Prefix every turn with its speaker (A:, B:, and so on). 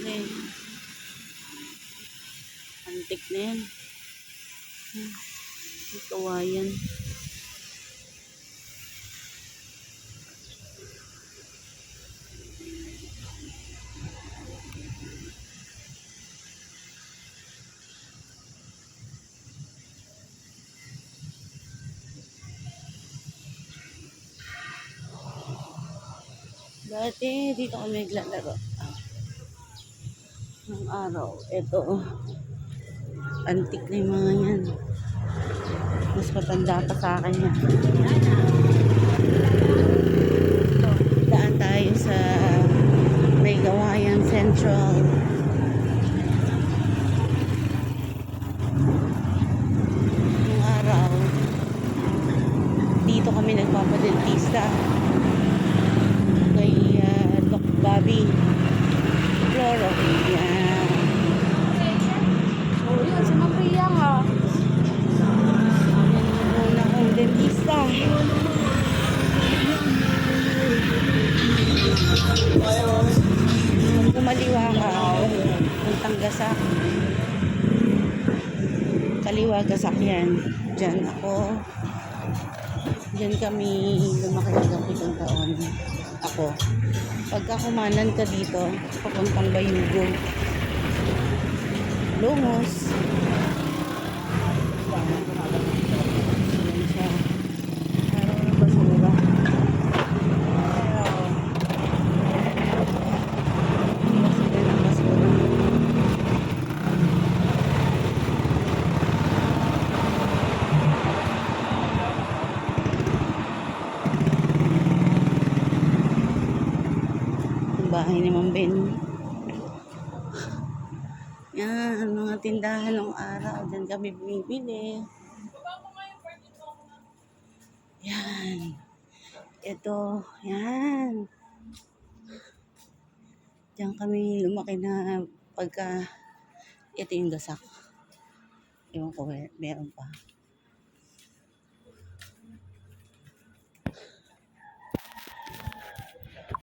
A: rin. Antik na yan. Kawayan. Dati dito kami naglalaro ng araw. Ito, antik na yung mga yan. Mas matanda pa sa akin yan. Ito, daan tayo sa may Gawayan Central. Nung araw, dito kami nagpapadentista kay Doc Bobby Floro. Yan.
B: Oh, yun. Si Maria nga.
A: Una kong dentista. Kung kumaliwa ka, puntang Gasak. Kaliwa, Gasak yan. Diyan ako. Diyan kami lumaki hanggang 7 taon. Ako. Pagka kumanan ka dito, papuntang Bayugo. Lungos. Ayan siya. Araw ng basura. Basura ng basura. Ang bahay ni Ma'am Ben. Yan, mga tindahan ng araw. Diyan kami bumibili. Yan. Ito, yan. Diyan kami lumaki na pagka ito yung Gasak. Ewan ko, meron pa.